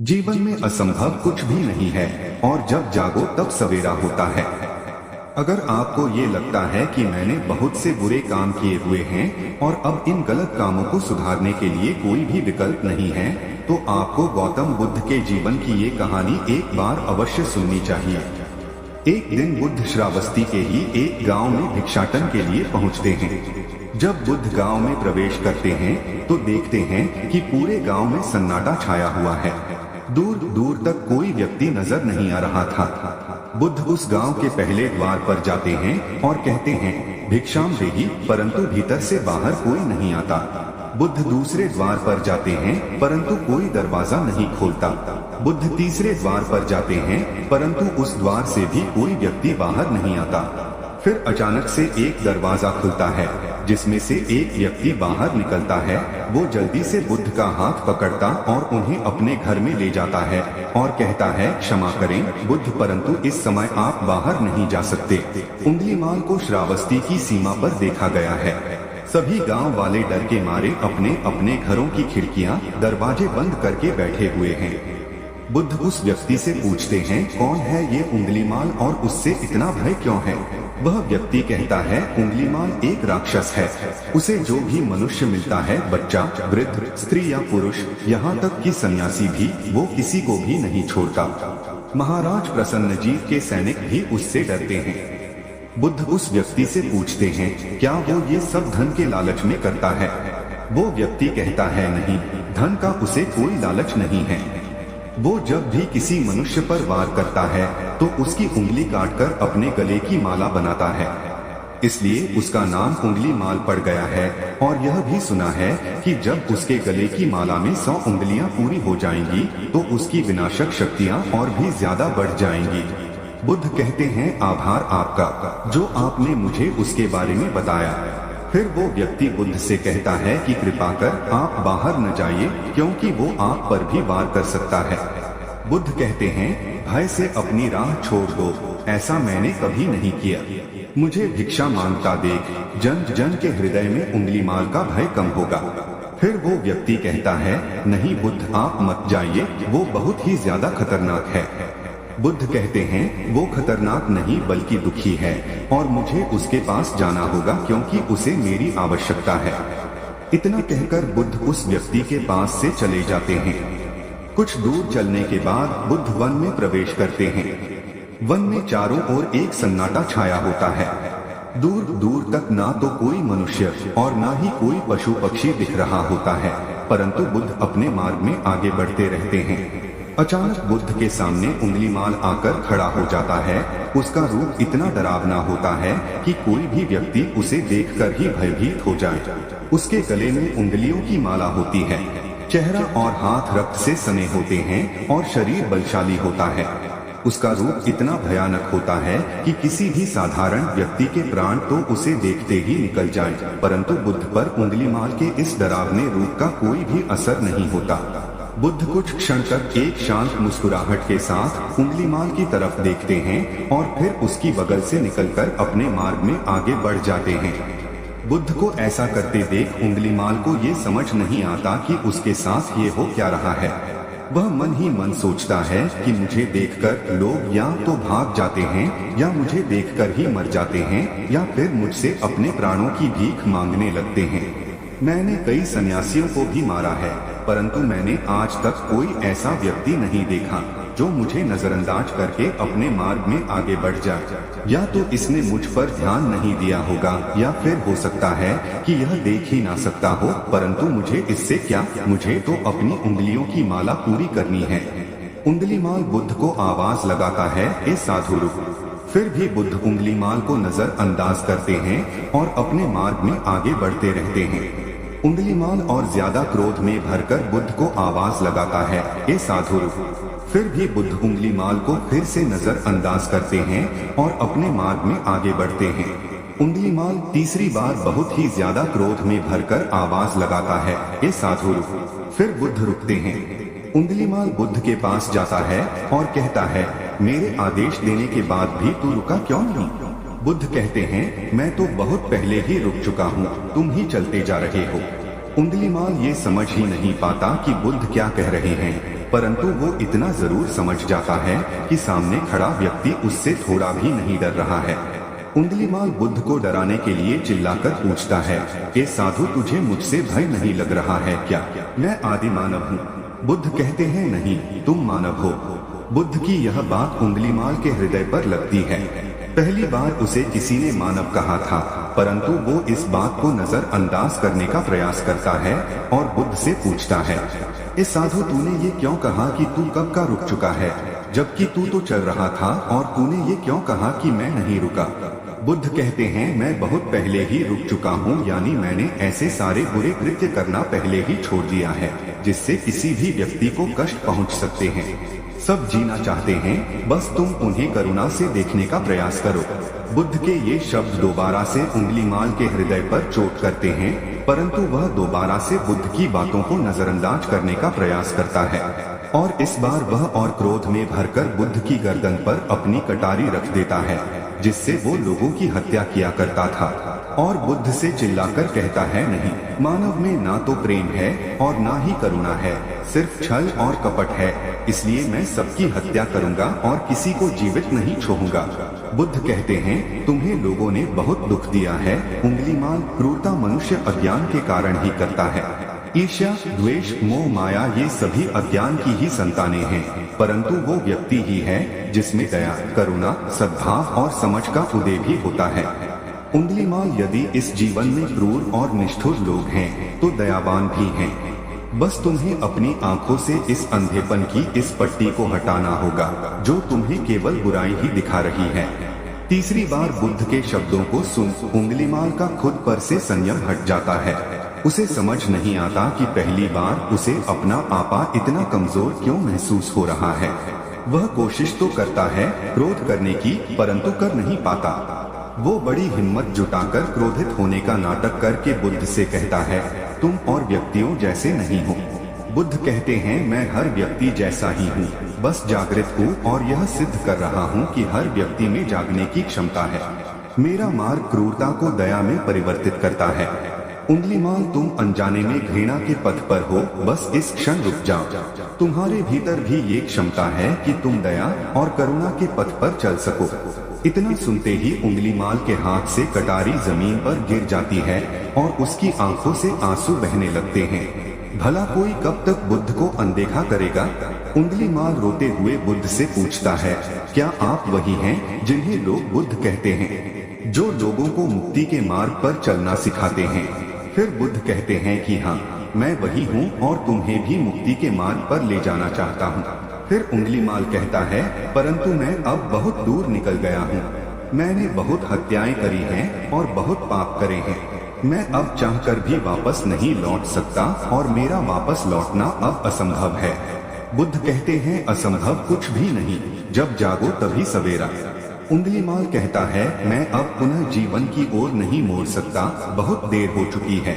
जीवन में असंभव कुछ भी नहीं है और जब जागो तब सवेरा होता है। अगर आपको ये लगता है कि मैंने बहुत से बुरे काम किए हुए हैं और अब इन गलत कामों को सुधारने के लिए कोई भी विकल्प नहीं है, तो आपको गौतम बुद्ध के जीवन की ये कहानी एक बार अवश्य सुननी चाहिए। एक दिन बुद्ध श्रावस्ती के ही एक गांव में भिक्षाटन के लिए पहुंचते हैं। जब बुद्ध गांव में प्रवेश करते हैं तो देखते हैं कि पूरे गांव में सन्नाटा छाया हुआ है। दूर दूर तक कोई व्यक्ति नजर नहीं आ रहा था। बुद्ध उस गांव के पहले द्वार पर जाते हैं और कहते हैं, भिक्षाम देहि, परंतु भीतर से बाहर कोई नहीं आता। बुद्ध दूसरे द्वार पर जाते हैं परंतु कोई दरवाजा नहीं खोलता। बुद्ध तीसरे द्वार पर जाते हैं परंतु उस द्वार से भी कोई व्यक्ति बाहर नहीं आता। फिर अचानक से एक दरवाजा खुलता है जिसमें से एक व्यक्ति बाहर निकलता है। वो जल्दी से बुद्ध का हाथ पकड़ता और उन्हें अपने घर में ले जाता है और कहता है, क्षमा करें बुद्ध, परंतु इस समय आप बाहर नहीं जा सकते। उंगलीमाल को श्रावस्ती की सीमा पर देखा गया है। सभी गांव वाले डर के मारे अपने अपने घरों की खिड़कियां, दरवाजे बंद करके बैठे हुए हैं। बुद्ध उस व्यक्ति से पूछते हैं, कौन है ये उंगलीमाल और उससे इतना भय क्यों है? वह व्यक्ति कहता है, उंगलीमाल एक राक्षस है। उसे जो भी मनुष्य मिलता है, बच्चा, वृद्ध, स्त्री या पुरुष, यहाँ तक कि सन्यासी भी, वो किसी को भी नहीं छोड़ता। महाराज प्रसन्नजीत के सैनिक भी उससे डरते हैं। बुद्ध उस व्यक्ति से पूछते हैं, क्या वो ये सब धन के लालच में करता है? वो व्यक्ति कहता है, नहीं, धन का उसे कोई लालच नहीं है। वो जब भी किसी मनुष्य पर वार करता है तो उसकी उंगली काटकर अपने गले की माला बनाता है, इसलिए उसका नाम उंगलीमाल पड़ गया है। और यह भी सुना है कि जब उसके गले की माला में 100 उंगलियां पूरी हो जाएंगी तो उसकी विनाशक शक्तियां और भी ज्यादा बढ़ जाएंगी। बुद्ध कहते हैं, आभार आपका, जो आपने मुझे उसके बारे में बताया। फिर वो व्यक्ति बुद्ध से कहता है कि कृपा कर आप बाहर न जाइए, क्योंकि वो आप पर भी वार कर सकता है। बुद्ध कहते हैं, भय से अपनी राह छोड़ दो, ऐसा मैंने कभी नहीं किया। मुझे भिक्षा मांगता देख जन जन के हृदय में उंगलीमाल का भय कम होगा। फिर वो व्यक्ति कहता है, नहीं बुद्ध, आप मत जाइए, वो बहुत ही ज्यादा खतरनाक है। बुद्ध कहते हैं, वो खतरनाक नहीं बल्कि दुखी है और मुझे उसके पास जाना होगा क्योंकि उसे मेरी आवश्यकता है। इतना कहकर बुद्ध उस व्यक्ति के पास से चले जाते हैं। कुछ दूर चलने के बाद बुद्ध वन में प्रवेश करते हैं। वन में चारों ओर एक सन्नाटा छाया होता है। दूर दूर तक ना तो कोई मनुष्य और ना ही कोई पशु पक्षी दिख रहा होता है, परंतु बुद्ध अपने मार्ग में आगे बढ़ते रहते हैं। अचानक बुद्ध के सामने उंगलीमाल आकर खड़ा हो जाता है। उसका रूप इतना डरावना होता है कि कोई भी व्यक्ति उसे देखकर ही भयभीत हो जाए। उसके गले में उंगलियों की माला होती है, चेहरा और हाथ रक्त से सने होते हैं और शरीर बलशाली होता है। उसका रूप इतना भयानक होता है कि किसी भी साधारण व्यक्ति के प्राण तो उसे देखते ही निकल जाए, परंतु बुद्ध पर उंगलीमाल के इस डरावने रूप का कोई भी असर नहीं होता। बुद्ध कुछ क्षण तक एक शांत मुस्कुराहट के साथ उंगलीमाल की तरफ देखते हैं और फिर उसकी बगल से निकलकर अपने मार्ग में आगे बढ़ जाते हैं। बुद्ध को ऐसा करते देख उंगलीमाल को ये समझ नहीं आता कि उसके साथ ये हो क्या रहा है। वह मन ही मन सोचता है कि मुझे देखकर लोग या तो भाग जाते हैं या मुझे देखकर ही मर जाते हैं या फिर मुझसे अपने प्राणों की भीख मांगने लगते हैं। मैंने कई सन्यासियों को भी मारा है, परंतु मैंने आज तक कोई ऐसा व्यक्ति नहीं देखा जो मुझे नजरअंदाज करके अपने मार्ग में आगे बढ़ जाए। या तो इसने मुझ पर ध्यान नहीं दिया होगा या फिर हो सकता है कि यह देख ही ना सकता हो, परंतु मुझे इससे क्या, मुझे तो अपनी उंगलियों की माला पूरी करनी है। उंगलीमाल बुद्ध को आवाज लगाता है, ए साधु रुक। फिर भी बुद्ध उंगलीमाल को नजरअंदाज करते हैं और अपने मार्ग में आगे बढ़ते रहते हैं। उंगलीमाल और ज्यादा क्रोध में भरकर बुद्ध को आवाज लगाता है, ए साधु रुक। फिर भी बुद्ध उंगलीमाल को फिर से नजरअंदाज करते हैं और अपने मार्ग में आगे बढ़ते हैं। उंगलीमाल तीसरी बार बहुत ही ज्यादा क्रोध में भरकर आवाज लगाता है, ए साधु रुक। फिर बुद्ध रुकते हैं। उंगलीमाल बुद्ध के पास जाता है और कहता है, मेरे आदेश देने के बाद भी तू रुका क्यों नहीं? बुद्ध कहते हैं, मैं तो बहुत पहले ही रुक चुका हूँ, तुम ही चलते जा रहे हो। उंगलीमाल ये समझ ही नहीं पाता कि बुद्ध क्या कह रहे हैं। परंतु वो इतना जरूर समझ जाता है कि सामने खड़ा व्यक्ति उससे थोड़ा भी नहीं डर रहा है। उंगलीमाल बुद्ध को डराने के लिए चिल्लाकर पूछता है, ए साधु, तुझे मुझसे भय नहीं लग रहा है क्या? मैं आदि मानव हूँ। बुद्ध कहते हैं, नहीं, तुम मानव हो। बुद्ध की यह बात उंगलीमाल के हृदय पर लगती है। पहली बार उसे किसी ने मानव कहा था, परंतु वो इस बात को नजरअंदाज करने का प्रयास करता है और बुद्ध से पूछता है, ए साधु, तूने ये क्यों कहा कि तू कब का रुक चुका है, जबकि तू तो चल रहा था, और तूने ये क्यों कहा कि मैं नहीं रुका? बुद्ध कहते हैं, मैं बहुत पहले ही रुक चुका हूँ, यानी मैंने ऐसे सारे बुरे कृत्य करना पहले ही छोड़ दिया है जिससे किसी भी व्यक्ति को कष्ट पहुँच सकते हैं। सब जीना चाहते हैं, बस तुम उन्हें करुणा से देखने का प्रयास करो। बुद्ध के ये शब्द दोबारा से उंगलीमाल के हृदय पर चोट करते हैं, परंतु वह दोबारा से बुद्ध की बातों को नजरअंदाज करने का प्रयास करता है और इस बार वह और क्रोध में भरकर बुद्ध की गर्दन पर अपनी कटारी रख देता है, जिससे वो लोगों की हत्या किया करता था, और बुद्ध से चिल्लाकर कहता है, नहीं, मानव में ना तो प्रेम है और ना ही करुणा है, सिर्फ छल और कपट है, इसलिए मैं सबकी हत्या करूंगा और किसी को जीवित नहीं छोड़ूंगा। बुद्ध कहते हैं, तुम्हें लोगों ने बहुत दुख दिया है उंगलीमाल। क्रूरता मनुष्य अज्ञान के कारण ही करता है। ईर्ष्या, द्वेष, मोह, माया, ये सभी अज्ञान की ही संतानें हैं, परंतु वो व्यक्ति ही है जिसमें दया, करुणा, सद्भाव और समझ का उदय भी होता है। उंगलीमाल यदि इस जीवन में क्रूर और निष्ठुर लोग हैं तो दयावान भी हैं। बस तुम्हें अपनी आंखों से इस अंधेपन की इस पट्टी को हटाना होगा जो तुम्हें केवल बुराई ही दिखा रही है। तीसरी बार बुद्ध के शब्दों को सुन उंगलीमाल का खुद पर से संयम हट जाता है। उसे समझ नहीं आता कि पहली बार उसे अपना आपा इतना कमजोर क्यों महसूस हो रहा है। वह कोशिश तो करता है क्रोध करने की, परंतु कर नहीं पाता। वो बड़ी हिम्मत जुटाकर क्रोधित होने का नाटक करके बुद्ध से कहता है, तुम और व्यक्तियों जैसे नहीं हो। बुद्ध कहते हैं, मैं हर व्यक्ति जैसा ही हूँ, बस जागृत हूँ और यह सिद्ध कर रहा हूँ कि हर व्यक्ति में जागने की क्षमता है। मेरा मार्ग क्रूरता को दया में परिवर्तित करता है। उंगलीमाल, तुम अनजाने में घृणा के पथ पर हो, बस इस क्षण रुक जाओ। तुम्हारे भीतर भी ये क्षमता है कि तुम दया और करुणा के पथ पर चल सको। इतना सुनते ही उंगलीमाल के हाथ से कटारी जमीन पर गिर जाती है और उसकी आंखों से आंसू बहने लगते हैं। भला कोई कब तक बुद्ध को अनदेखा करेगा? उंगलीमाल रोते हुए बुद्ध से पूछता है, क्या आप वही हैं जिन्हें लोग बुद्ध कहते हैं, जो लोगों को मुक्ति के मार्ग पर चलना सिखाते हैं? फिर बुद्ध कहते हैं कि हाँ, मैं वही हूँ और तुम्हें भी मुक्ति के मार्ग पर ले जाना चाहता हूँ। फिर उंगलीमाल कहता है, परंतु मैं अब बहुत दूर निकल गया हूँ। मैंने बहुत हत्याएं करी हैं और बहुत पाप करे हैं। मैं अब चाहकर भी वापस नहीं लौट सकता और मेरा वापस लौटना अब असंभव है। बुद्ध कहते हैं, असंभव कुछ भी नहीं, जब जागो तभी सवेरा। उंगलीमाल कहता है, मैं अब पुनः जीवन की ओर नहीं मोड़ सकता, बहुत देर हो चुकी है।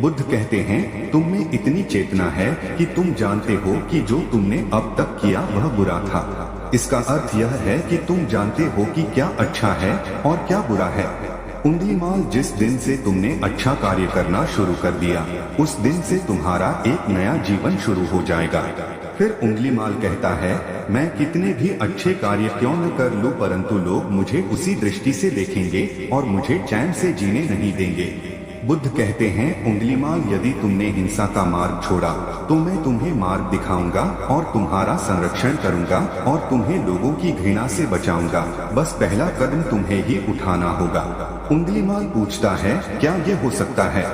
बुद्ध कहते हैं, तुम में इतनी चेतना है कि तुम जानते हो कि जो तुमने अब तक किया वह बुरा था। इसका अर्थ यह है कि तुम जानते हो कि क्या अच्छा है और क्या बुरा है। उंगलीमाल, जिस दिन से तुमने अच्छा कार्य करना शुरू कर दिया, उस दिन से तुम्हारा एक नया जीवन शुरू हो जाएगा। फिर उंगलीमाल कहता है, मैं कितने भी अच्छे कार्य क्यों न कर लूं, परंतु लोग मुझे उसी दृष्टि से देखेंगे और मुझे चैन से जीने नहीं देंगे। बुद्ध कहते हैं, उंगलीमाल, यदि तुमने हिंसा का मार्ग छोड़ा तो मैं तुम्हें मार्ग दिखाऊंगा और तुम्हारा संरक्षण करूंगा और तुम्हें लोगों की घृणा से बचाऊंगा। बस पहला कदम तुम्हें ही उठाना होगा। उंगलीमाल पूछता है, क्या ये हो सकता है?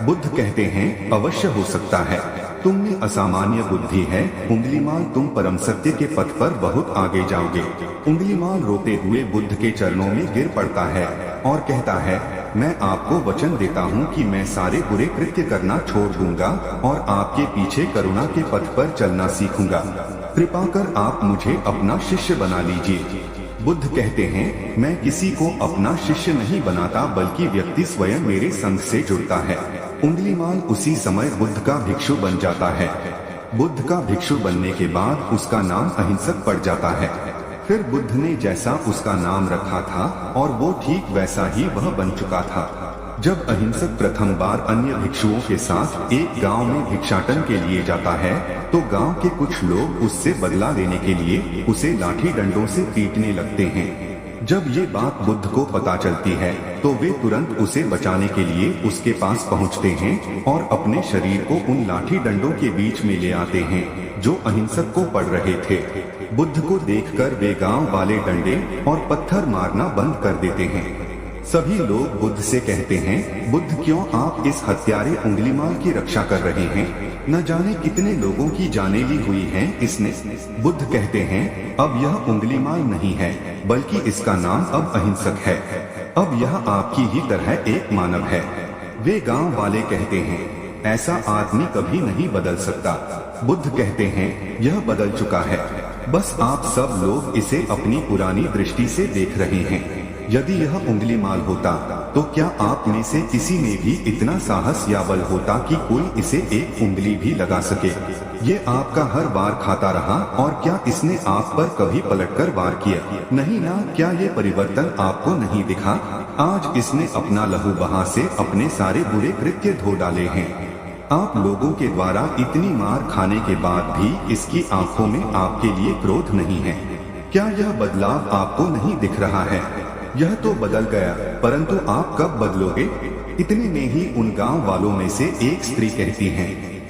बुद्ध कहते हैं, अवश्य हो सकता है। तुम में असामान्य बुद्धि है उंगलीमाल, तुम परम सत्य के पथ पर बहुत आगे जाओगे। उंगलीमाल रोते हुए बुद्ध के चरणों में गिर पड़ता है और कहता है, मैं आपको वचन देता हूँ कि मैं सारे बुरे कृत्य करना छोड़ दूंगा और आपके पीछे करुणा के पथ पर चलना सीखूंगा। कृपा कर आप मुझे अपना शिष्य बना लीजिए। बुद्ध कहते हैं, मैं किसी को अपना शिष्य नहीं बनाता, बल्कि व्यक्ति स्वयं मेरे संग से जुड़ता है। उंगलीमाल उसी समय बुद्ध का भिक्षु बन जाता है। बुद्ध का भिक्षु बनने के बाद उसका नाम अहिंसक पड़ जाता है। फिर बुद्ध ने जैसा उसका नाम रखा था और वो ठीक वैसा ही वह बन चुका था। जब अहिंसक प्रथम बार अन्य भिक्षुओं के साथ एक गांव में भिक्षाटन के लिए जाता है तो गांव के कुछ लोग उससे बदला लेने के लिए उसे लाठी डंडों से पीटने लगते हैं। जब ये बात बुद्ध को पता चलती है तो वे तुरंत उसे बचाने के लिए उसके पास पहुंचते हैं और अपने शरीर को उन लाठी डंडों के बीच में ले आते हैं जो अहिंसक को पड़ रहे थे। बुद्ध को देखकर वे गांव वाले डंडे और पत्थर मारना बंद कर देते हैं। सभी लोग बुद्ध से कहते हैं, बुद्ध क्यों आप इस हत्यारे उंगलीमाल की रक्षा कर रहे हैं? न जाने कितने लोगों की जानें ली हुई हैं इसने। बुद्ध कहते हैं, अब यह उंगलीमाल नहीं है बल्कि इसका नाम अब अहिंसक है। अब यह आपकी ही तरह एक मानव है। वे गांव वाले कहते हैं, ऐसा आदमी कभी नहीं बदल सकता। बुद्ध कहते हैं, यह बदल चुका है, बस आप सब लोग इसे अपनी पुरानी दृष्टि से देख रहे हैं। यदि यह उंगलीमाल होता तो क्या आप में से किसी में भी इतना साहस या बल होता कि कोई इसे एक उंगली भी लगा सके? ये आपका हर बार खाता रहा और क्या इसने आप पर कभी पलटकर वार किया? नहीं ना। क्या ये परिवर्तन आपको नहीं दिखा? आज इसने अपना लहू बहा से अपने सारे बुरे कृत्य धो डाले हैं। आप लोगों के द्वारा इतनी मार खाने के बाद भी इसकी आंखों में आपके लिए क्रोध नहीं है। क्या यह बदलाव आपको नहीं दिख रहा है? यह तो बदल गया, परंतु आप कब बदलोगे? इतने में ही उन गांव वालों में से एक स्त्री कहती है,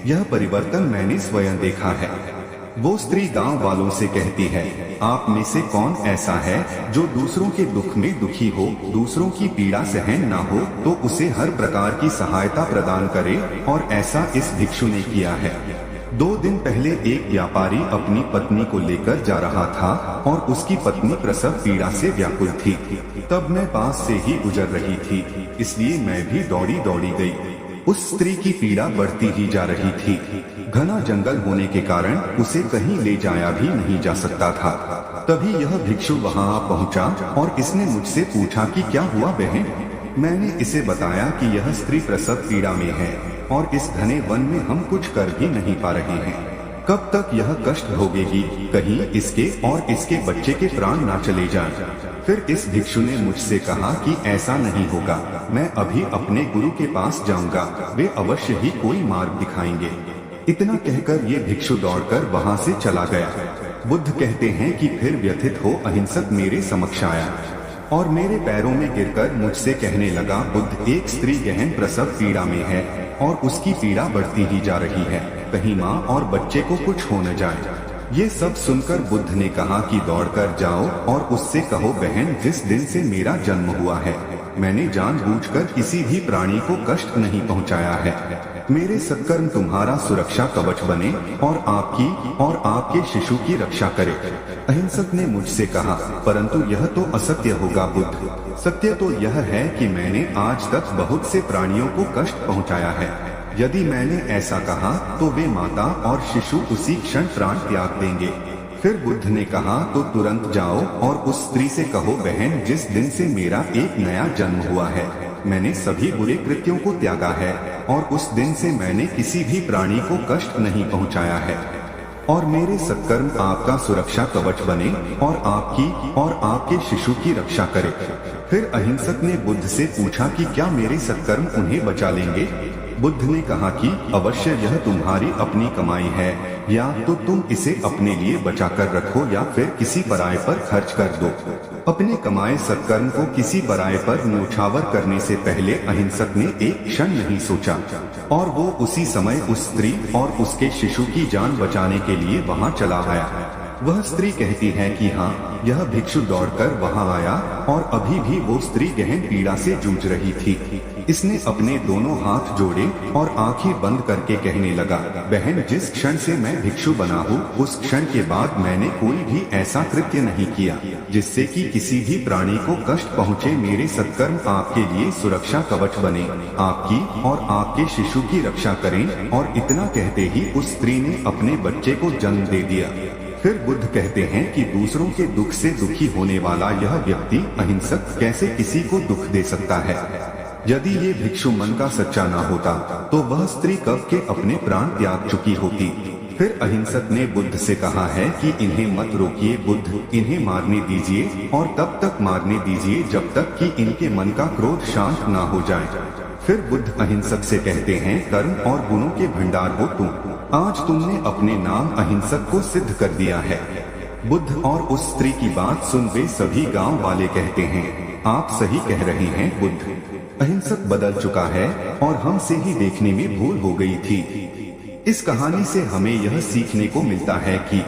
यह परिवर्तन मैंने स्वयं देखा है। वो स्त्री गांव वालों से कहती है, आप में से कौन ऐसा है जो दूसरों के दुख में दुखी हो, दूसरों की पीड़ा सहन ना हो तो उसे हर प्रकार की सहायता प्रदान करे, और ऐसा इस भिक्षु ने किया है। 2 दिन पहले एक व्यापारी अपनी पत्नी को लेकर जा रहा था और उसकी पत्नी प्रसव पीड़ा से व्याकुल थी। तब मैं पास से ही गुजर रही थी, इसलिए मैं भी दौड़ी दौड़ी गई। उस स्त्री की पीड़ा बढ़ती ही जा रही थी। घना जंगल होने के कारण उसे कहीं ले जाया भी नहीं जा सकता था। तभी यह भिक्षु वहां पहुंचा और इसने मुझसे पूछा कि क्या हुआ बहन? मैंने इसे बताया कि यह स्त्री प्रसव पीड़ा में है और इस घने वन में हम कुछ कर भी नहीं पा रहे हैं। कब तक यह कष्ट भोगेगी? कहीं इसके और इसके बच्चे के प्राण ना चले जाएं। फिर इस भिक्षु ने मुझसे कहा कि ऐसा नहीं होगा, मैं अभी अपने गुरु के पास जाऊंगा, वे अवश्य ही कोई मार्ग दिखाएंगे। इतना कहकर ये भिक्षु दौड़कर वहां से चला गया। बुद्ध कहते हैं कि फिर व्यथित हो अहिंसक मेरे समक्ष आया और मेरे पैरों में गिरकर मुझसे कहने लगा, बुद्ध एक स्त्री गहन प्रसव पीड़ा में है और उसकी पीड़ा बढ़ती ही जा रही है, कहीं माँ और बच्चे को कुछ हो न जाए। ये सब सुनकर बुद्ध ने कहा कि दौड़कर जाओ और उससे कहो, बहन जिस दिन से मेरा जन्म हुआ है मैंने जानबूझकर किसी भी प्राणी को कष्ट नहीं पहुंचाया है। मेरे सत्कर्म तुम्हारा सुरक्षा कवच बने और आपकी और आपके शिशु की रक्षा करे। अहिंसक ने मुझसे कहा, परंतु यह तो असत्य होगा बुद्ध। सत्य तो यह है कि मैंने आज तक बहुत से प्राणियों को कष्ट पहुंचाया है। यदि मैंने ऐसा कहा तो वे माता और शिशु उसी क्षण प्राण त्याग देंगे। फिर बुद्ध ने कहा, तो तुरंत जाओ और उस स्त्री से कहो, बहन जिस दिन से मेरा एक नया जन्म हुआ है मैंने सभी बुरे कृत्यों को त्यागा है और उस दिन से मैंने किसी भी प्राणी को कष्ट नहीं पहुंचाया है और मेरे सत्कर्म आपका सुरक्षा कवच बने और आपकी और आपके शिशु की रक्षा करे। फिर अहिंसक ने बुद्ध से पूछा कि क्या मेरे सत्कर्म उन्हें बचा लेंगे? बुद्ध ने कहा कि अवश्य यह तुम्हारी अपनी कमाई है, या तो तुम इसे अपने लिए बचा कर रखो या फिर किसी पराये पर खर्च कर दो। अपने कमाए सत्कर्म को किसी पराये पर न्योछावर करने से पहले अहिंसक ने एक क्षण नहीं सोचा और वो उसी समय उस स्त्री और उसके शिशु की जान बचाने के लिए वहां चला आया। वह स्त्री कहती है कि हाँ, यह भिक्षु दौड़कर वहां आया और अभी भी वो स्त्री गहन पीड़ा से जूझ रही थी। इसने अपने दोनों हाथ जोड़े और आंखें बंद करके कहने लगा, बहन जिस क्षण से मैं भिक्षु बना हूँ उस क्षण के बाद मैंने कोई भी ऐसा कृत्य नहीं किया जिससे कि किसी भी प्राणी को कष्ट पहुँचे। मेरे सत्कर्म आपके लिए सुरक्षा कवच बने, आपकी और आपके शिशु की रक्षा करें। और इतना कहते ही उस स्त्री ने अपने बच्चे को जन्म दे दिया। फिर बुद्ध कहते हैं कि दूसरों के दुख से दुखी होने वाला यह व्यक्ति अहिंसक कैसे किसी को दुख दे सकता है? यदि ये भिक्षु मन का सच्चा ना होता तो वह स्त्री कब के अपने प्राण त्याग चुकी होती। फिर अहिंसक ने बुद्ध से कहा है कि इन्हें मत रोकिए बुद्ध, इन्हें मारने दीजिए और तब तक मारने दीजिए जब तक कि इनके मन का क्रोध शांत ना हो जाए। फिर बुद्ध अहिंसक से कहते हैं, कर्म और गुणों के भंडार हो तुम। आज तुमने अपने नाम अहिंसक को सिद्ध कर दिया है। बुद्ध और उस स्त्री की बात सुन वे सभी गांव वाले कहते हैं, आप सही कह रहे हैं बुद्ध, अहिंसक बदल चुका है और हमसे ही देखने में भूल हो गई थी। इस कहानी से हमें यह सीखने को मिलता है कि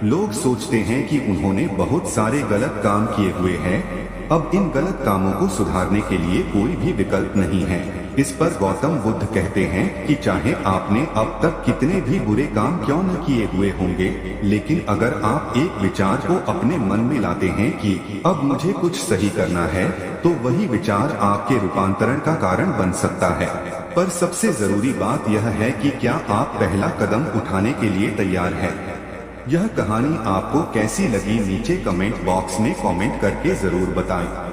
लोग सोचते हैं कि उन्होंने बहुत सारे गलत काम किए हुए हैं, अब इन गलत कामों को सुधारने के लिए कोई भी विकल्प नहीं है। इस पर गौतम बुद्ध कहते हैं कि चाहे आपने अब तक कितने भी बुरे काम क्यों न किए हुए होंगे, लेकिन अगर आप एक विचार को अपने मन में लाते हैं कि अब मुझे कुछ सही करना है, तो वही विचार आपके रूपांतरण का कारण बन सकता है। पर सबसे जरूरी बात यह है कि क्या आप पहला कदम उठाने के लिए तैयार हैं? यह कहानी आपको कैसी लगी नीचे कमेंट बॉक्स में कमेंट करके जरूर बताएं।